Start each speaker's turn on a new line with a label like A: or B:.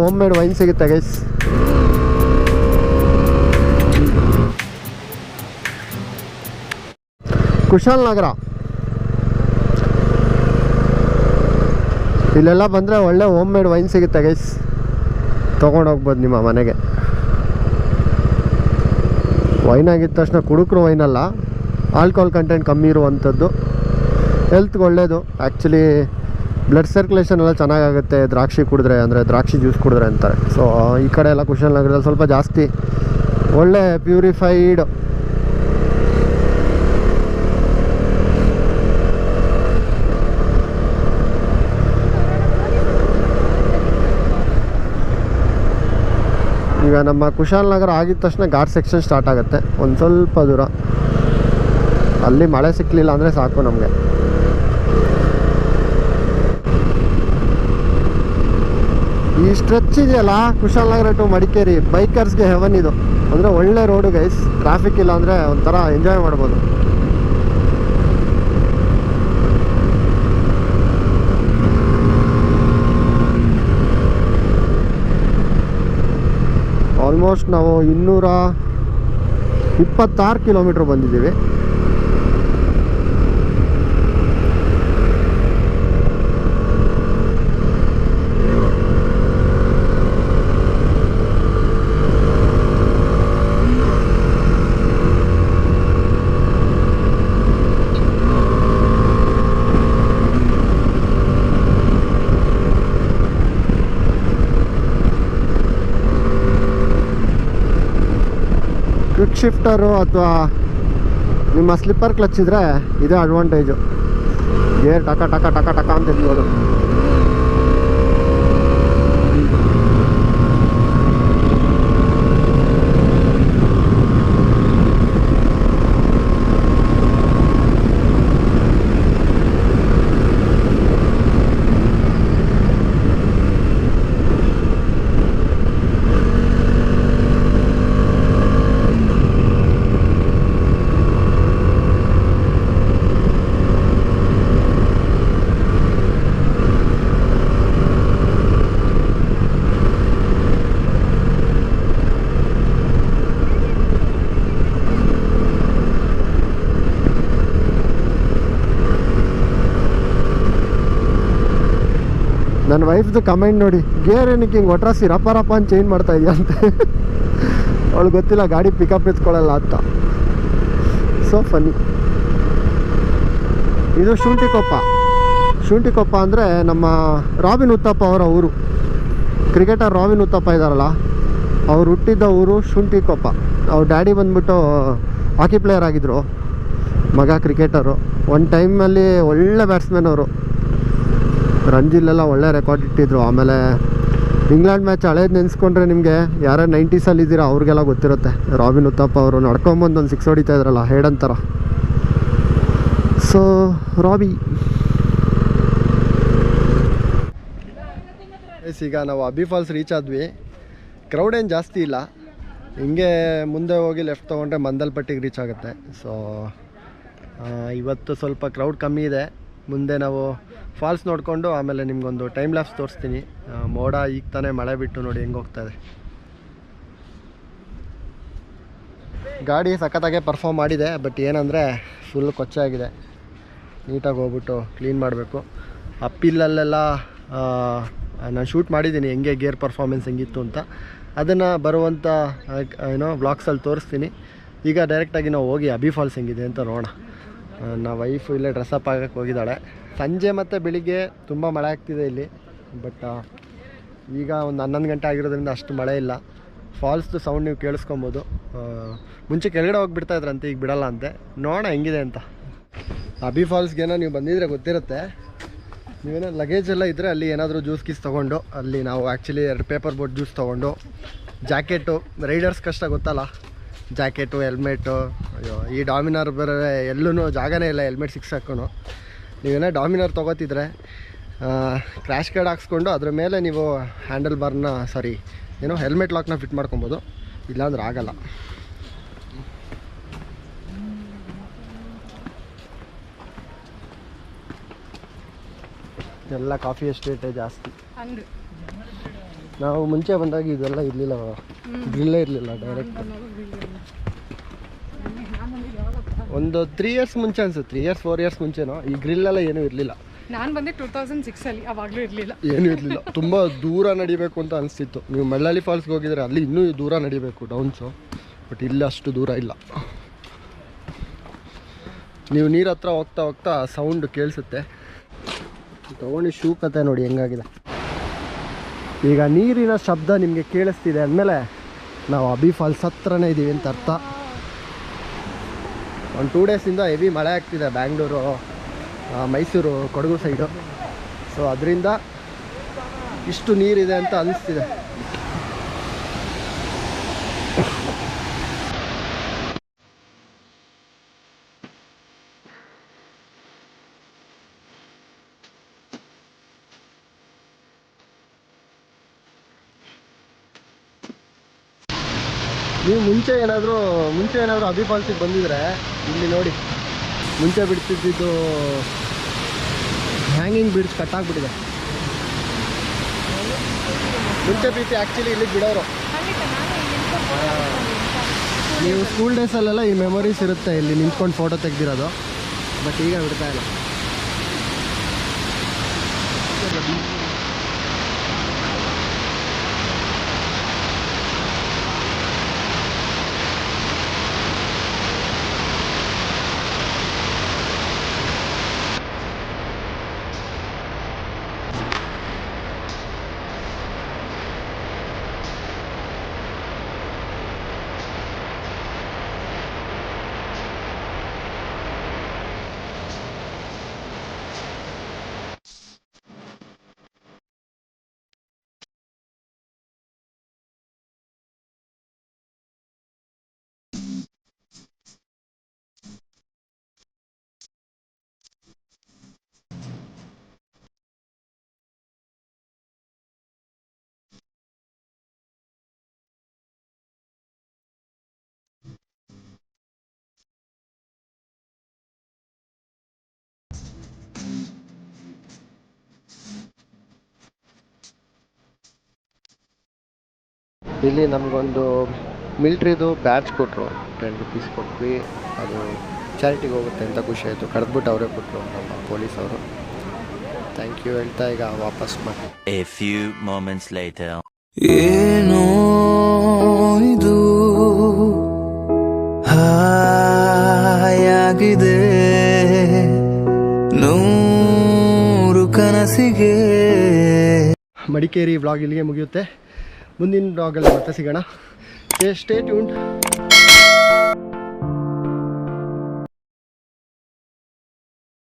A: Home made wine ಸಿಗುತ್ತೆ guys. Kushalnagar ಇಲ್ಲೆಲ್ಲ ಬಂದರೆ ಒಳ್ಳೆ ಹೋಮ್ ಮೇಡ್ ವೈನ್ ಸಿಗುತ್ತೆ ಗೈಸ್, ತೊಗೊಂಡೋಗ್ಬೋದು ನಿಮ್ಮ ಮನೆಗೆ. ವೈನ್ ಆಗಿದ್ದ ತಕ್ಷಣ ಕುಡುಕರು ವೈನಲ್ಲ, ಆಲ್ಕೋಹಾಲ್ ಕಂಟೆಂಟ್ ಕಮ್ಮಿ ಇರುವಂಥದ್ದು, ಹೆಲ್ತ್ಗೆ ಒಳ್ಳೆಯದು. ಆ್ಯಕ್ಚುಲಿ ಬ್ಲಡ್ ಸರ್ಕ್ಯುಲೇಷನ್ ಎಲ್ಲ ಚೆನ್ನಾಗಾಗುತ್ತೆ ದ್ರಾಕ್ಷಿ ಕುಡಿದ್ರೆ, ಅಂದರೆ ದ್ರಾಕ್ಷಿ ಜ್ಯೂಸ್ ಕುಡಿದ್ರೆ ಅಂತಾರೆ. ಸೊ ಈ ಕಡೆ ಎಲ್ಲ ಕುಶಾಲನಗರದಲ್ಲಿ ಸ್ವಲ್ಪ ಜಾಸ್ತಿ ಒಳ್ಳೆ ಪ್ಯೂರಿಫೈಡ್ ಈಗ ನಮ್ಮ ಕುಶಾಲನಗರ ಆಗಿದ ತಕ್ಷಣ ಘಾಟ್ ಸೆಕ್ಷನ್ ಸ್ಟಾರ್ಟ್ ಆಗುತ್ತೆ. ಒಂದು ಸ್ವಲ್ಪ ದೂರ ಅಲ್ಲಿ ಮಳೆ ಸಿಕ್ಕಲಿಲ್ಲ ಅಂದರೆ ಸಾಕು ನಮಗೆ. ಈ ಸ್ಟ್ರೆಚ್ ಇದೆಯಲ್ಲ ಕುಶಾಲನಗರ ಟು ಮಡಿಕೇರಿ, ಬೈಕರ್ಸ್ಗೆ ಹೆವನ್ ಇದು. ಅಂದರೆ ಒಳ್ಳೆ ರೋಡು ಗೈಸ್, ಟ್ರಾಫಿಕ್ ಇಲ್ಲ ಅಂದರೆ ಒಂಥರ ಎಂಜಾಯ್ ಮಾಡ್ಬೋದು. ಆಲ್ಮೋಸ್ಟ್ ನಾವು 226 ಕಿಲೋಮೀಟ್ರ್ ಬಂದಿದ್ದೀವಿ. ಕ್ವಿಕ್ ಶಿಫ್ಟರು ಅಥವಾ ನಿಮ್ಮ ಸ್ಲಿಪ್ಪರ್ ಕ್ಲಚ್ ಇದ್ದರೆ ಇದೇ ಅಡ್ವಾಂಟೇಜು, ಗೇರ್ ಟಕ ಟಕ ಟಕ ಟಕ ಅಂತ ಇರ್ಬೋದು. ನನ್ನ ವೈಫ್ದು ಕಮೆಂಟ್ ನೋಡಿ, ಗೇರ್ ಏನಕ್ಕೆ ಹಿಂಗೆ ಒಟ್ರಾಸಿ ರಪ್ಪ ರಪ್ಪ ಅಂತ ಚೇಂಜ್ ಮಾಡ್ತಾ ಇದೆಯಾ ಅಂತ. ಅವಳು ಗೊತ್ತಿಲ್ಲ ಗಾಡಿ ಪಿಕಪ್ ಎತ್ಕೊಳ್ಳಲ್ಲ ಅಂತ. So funny. ಇದು ಶುಂಠಿಕೊಪ್ಪ ಅಂದರೆ ನಮ್ಮ ರಾಬಿನ್ ಉತ್ತಪ್ಪ ಅವರ ಊರು. ಕ್ರಿಕೆಟರ್ ರಾಬಿನ್ ಉತ್ತಪ್ಪ ಇದ್ದಾರಲ್ಲ, ಅವ್ರು ಹುಟ್ಟಿದ್ದ ಊರು ಶುಂಠಿಕೊಪ್ಪ. ಅವ್ರ ಡ್ಯಾಡಿ ಬಂದ್ಬಿಟ್ಟು ಹಾಕಿ ಪ್ಲೇಯರ್ ಆಗಿದ್ದರು, ಮಗ ಕ್ರಿಕೆಟರು. ಒಂದು ಟೈಮಲ್ಲಿ ಒಳ್ಳೆ ಬ್ಯಾಟ್ಸ್ಮನ್ ಅವರು, ರಂಜಿಲೆಲ್ಲ ಒಳ್ಳೆ ರೆಕಾರ್ಡ್ ಇಟ್ಟಿದ್ರು. ಆಮೇಲೆ ಇಂಗ್ಲೆಂಡ್ ಮ್ಯಾಚ್ ಹಳೇದು ನೆನೆಸ್ಕೊಂಡ್ರೆ ನಿಮಗೆ ಯಾರು 90ಸಲ್ಲಿ ಇದ್ದೀರಾ ಅವ್ರಿಗೆಲ್ಲ ಗೊತ್ತಿರುತ್ತೆ. ರಾಬಿನ್ ಉತ್ತಪ್ಪ ಅವರು ನಡ್ಕೊಂಬಂದು ಒಂದು 6 ಹೊಡಿತಾ ಇದ್ರಲ್ಲ, ಹೇಡನ್ ಥರ. ಸೊ ರಾಬಿ ಈಗ ನಾವು ಅಬ್ಬಿ ಫಾಲ್ಸ್ ರೀಚ್ ಆದ್ವಿ. ಕ್ರೌಡ್ ಏನು ಜಾಸ್ತಿ ಇಲ್ಲ, ಹಿಂಗೆ ಮುಂದೆ ಹೋಗಿ ಲೆಫ್ಟ್ ತೊಗೊಂಡ್ರೆ ಮಂದಲ್ಪಟ್ಟಿಗೆ ರೀಚ್ ಆಗುತ್ತೆ. ಸೊ ಇವತ್ತು ಸ್ವಲ್ಪ ಕ್ರೌಡ್ ಕಮ್ಮಿ ಇದೆ. ಮುಂದೆ ನಾವು ಫಾಲ್ಸ್ ನೋಡಿಕೊಂಡು ಆಮೇಲೆ ನಿಮಗೊಂದು ಟೈಮ್ ಲ್ಯಾಪ್ಸ್ ತೋರಿಸ್ತೀನಿ. ಮೋಡ ಈಗ ತಾನೇ ಮಳೆ ಬಿಟ್ಟು ನೋಡಿ ಹೆಂಗೆ ಹೋಗ್ತಾಯಿದೆ. ಗಾಡಿ ಸಖತ್ತಾಗೆ ಪರ್ಫಾರ್ಮ್ ಮಾಡಿದೆ, ಬಟ್ ಏನಂದರೆ ಫುಲ್ ಕೊಚ್ಚೆ ಆಗಿದೆ. ನೀಟಾಗಿ ಹೋಗ್ಬಿಟ್ಟು ಕ್ಲೀನ್ ಮಾಡಬೇಕು. ಅಪ್ಪಿಲ್ಲಲ್ಲೆಲ್ಲ ನಾನು ಶೂಟ್ ಮಾಡಿದ್ದೀನಿ ಹೆಂಗೆ ಗೇರ್ ಪರ್ಫಾರ್ಮೆನ್ಸ್ ಹೆಂಗಿತ್ತು ಅಂತ. ಅದನ್ನು ಬರುವಂಥ ವ್ಲಾಗ್ಸಲ್ಲಿ ತೋರಿಸ್ತೀನಿ. ಈಗ ಡೈರೆಕ್ಟಾಗಿ ನಾವು ಹೋಗಿ ಅಬ್ಬಿ ಫಾಲ್ಸ್ ಹೆಂಗಿದೆ ಅಂತ ನೋಡೋಣ. ನನ್ನ ವೈಫು ಇಲ್ಲೇ ಡ್ರೆಸ್ಅಪ್ ಆಗೋಕ್ಕೆ ಹೋಗಿದ್ದಾಳೆ. ಸಂಜೆ ಮತ್ತು ಬೆಳಿಗ್ಗೆ ತುಂಬ ಮಳೆ ಆಗ್ತಿದೆ ಇಲ್ಲಿ, ಬಟ್ ಈಗ ಒಂದು 11 ಗಂಟೆ ಆಗಿರೋದ್ರಿಂದ ಅಷ್ಟು ಮಳೆ ಇಲ್ಲ. ಫಾಲ್ಸ್ದು ಸೌಂಡ್ ನೀವು ಕೇಳಿಸ್ಕೊಬೋದು. ಮುಂಚೆ ಕೆಳಗಡೆ ಹೋಗಿಬಿಡ್ತಾಯಿದ್ರಂತೆ, ಈಗ ಬಿಡಲ್ಲ ಅಂತೆ. ನೋಡೋಣ ಹೆಂಗಿದೆ ಅಂತ. ಅಬ್ಬಿ ಫಾಲ್ಸ್ಗೇನೋ ನೀವು ಬಂದಿದ್ರೆ ಗೊತ್ತಿರುತ್ತೆ. ನೀವೇನೋ ಲಗೇಜ್ ಎಲ್ಲ ಇದ್ದರೆ ಅಲ್ಲಿ ಏನಾದರೂ ಜ್ಯೂಸ್ ಗೀಸ್ ತೊಗೊಂಡು, ಅಲ್ಲಿ ನಾವು ಆ್ಯಕ್ಚುಲಿ 2 ಪೇಪರ್ ಬೋಟ್ ಜ್ಯೂಸ್ ತೊಗೊಂಡು, ಜಾಕೆಟು, ರೈಡರ್ಸ್ ಕಷ್ಟ ಗೊತ್ತಲ್ಲ, ಜಾಕೆಟು, ಹೆಲ್ಮೆಟು. ಅಯ್ಯೋ ಈ ಡಾಮಿನಾರ್ ಬೇರೆ ಎಲ್ಲೂ ಜಾಗನೇ ಇಲ್ಲ ಹೆಲ್ಮೆಟ್ ಸಿಕ್ಸಾಕು. ನೀವೇನೋ ಡಾಮಿನಾರ್ ತೊಗೋತಿದ್ರೆ ಕ್ರ್ಯಾಶ್ ಗಾರ್ಡ್ ಹಾಕ್ಸ್ಕೊಂಡು ಅದ್ರ ಮೇಲೆ ನೀವು ಹ್ಯಾಂಡಲ್ ಬಾರ್ನ ಹೆಲ್ಮೆಟ್ ಲಾಕ್ನ ಫಿಟ್ ಮಾಡ್ಕೊಬೋದು. ಇಲ್ಲಾಂದ್ರೆ ಆಗಲ್ಲ. ಎಲ್ಲ ಕಾಫಿ ಎಸ್ಟೇಟೇ ಜಾಸ್ತಿ. ನಾವು ಮುಂಚೆ ಬಂದಾಗ ಇದೆಲ್ಲ ಇರಲಿಲ್ಲ, ಗ್ರಿಲ್ಲೇ ಇರಲಿಲ್ಲ. ಡೈರೆಕ್ಟ್ ಒಂದು 3 ಇಯರ್ಸ್ ಮುಂಚೆ ಅನ್ಸುತ್ತೆ, 3 ಇಯರ್ಸ್ 4 ಇಯರ್ಸ್ ಮುಂಚೆನೋ ಈ ಗ್ರಿಲ್ಲೆಲ್ಲ ಏನೂ ಇರಲಿಲ್ಲ.
B: ನಾನು ಬಂದೆ 2006 ಅವಾಗಲೂ ಇರಲಿಲ್ಲ,
A: ಏನೂ ಇರಲಿಲ್ಲ. ತುಂಬ ದೂರ ನಡಿಬೇಕು ಅಂತ ಅನಿಸ್ತಿತ್ತು. ನೀವು ಮಳ್ಳಳ್ಳಿ ಫಾಲ್ಸ್ಗೆ ಹೋಗಿದ್ರೆ ಅಲ್ಲಿ ಇನ್ನೂ ದೂರ ನಡಿಬೇಕು ಡೌನ್ಸು, ಬಟ್ ಇಲ್ಲಿ ಅಷ್ಟು ದೂರ ಇಲ್ಲ. ನೀವು ನೀರು ಹತ್ರ ಹೋಗ್ತಾ ಹೋಗ್ತಾ ಸೌಂಡ್ ಕೇಳಿಸುತ್ತೆ. ತಗೊಂಡು ಶೂ ಕತೆ ನೋಡಿ ಹೆಂಗಾಗಿದೆ. ಈಗ ನೀರಿನ ಶಬ್ದ ನಿಮಗೆ ಕೇಳಿಸ್ತಿದೆ ಅಂದಮೇಲೆ ನಾವು ಅಬ್ಬಿ ಫಾಲ್ಸ್ ಹತ್ರನೇ ಇದ್ದೀವಿ ಅಂತ ಅರ್ಥ. ಒಂದು 2 ಡೇಸಿಂದ ಹೆವಿ ಮಳೆ ಆಗ್ತಿದೆ ಬ್ಯಾಂಗ್ಳೂರು, ಮೈಸೂರು, ಕೊಡಗು ಸೈಡು. ಸೊ ಅದರಿಂದ ಇಷ್ಟು ನೀರಿದೆ ಅಂತ ಅನಿಸ್ತಿದೆ. ನೀವು ಮುಂಚೆ ಏನಾದರೂ ಅಬ್ಬಿ ಫಾಲ್ಸಿಗೆ ಬಂದಿದ್ರೆ ಇಲ್ಲಿ ನೋಡಿ, ಮುಂಚೆ ಬಿಡ್ತಿದ್ದು ಹ್ಯಾಂಗಿಂಗ್ ಬ್ರಿಡ್ಜ್ ಕಟ್ಟಾಗ್ಬಿಟ್ಟಿದೆ. ಮುಂಚೆ ಪ್ರೀತಿ ಆ್ಯಕ್ಚುಲಿ ಇಲ್ಲಿಗೆ ಬಿಡೋರು. ನೀವು ಸ್ಕೂಲ್ ಡೇಸಲ್ಲೆಲ್ಲ ಈ ಮೆಮೊರೀಸ್ ಇರುತ್ತೆ ಇಲ್ಲಿ ನಿಂತ್ಕೊಂಡು ಫೋಟೋ ತೆಗೆದಿರೋದು, ಬಟ್ ಈಗ ಬಿಡ್ತಾ ಇಲ್ಲ. ಇಲ್ಲಿ ನಮಗೊಂದು ಮಿಲ್ಟ್ರಿದು ಬ್ಯಾಚ್ ಕೊಟ್ಟರು, 10 ರೂಪೀಸ್ ಕೊಟ್ವಿ. ಅದು ಚಾರಿಟಿಗೆ ಹೋಗುತ್ತೆ ಅಂತ ಖುಷಿ ಆಯಿತು. ಕರೆದ್ಬಿಟ್ಟು ಅವರೇ ಕೊಟ್ಟರು ನಮ್ಮ ಪೊಲೀಸವರು. ಥ್ಯಾಂಕ್ ಯು ಹೇಳ್ತಾ ಈಗ ವಾಪಸ್ ಮಾಡಿ.
C: A few moments later.
D: ಏನೋ ಇದು ಹಾಯಾಗಿದೆ, 100 ಕನಸಿಗೆ.
A: ಮಡಿಕೇರಿ ವ್ಲಾಗ್ ಇಲ್ಲಿಗೆ ಮುಗಿಯುತ್ತೆ. ಮುಂದಿನ ವ್ಲಾಗಲ್ಲಿ ಮತ್ತೆ ಸಿಗೋಣ. Stay tuned.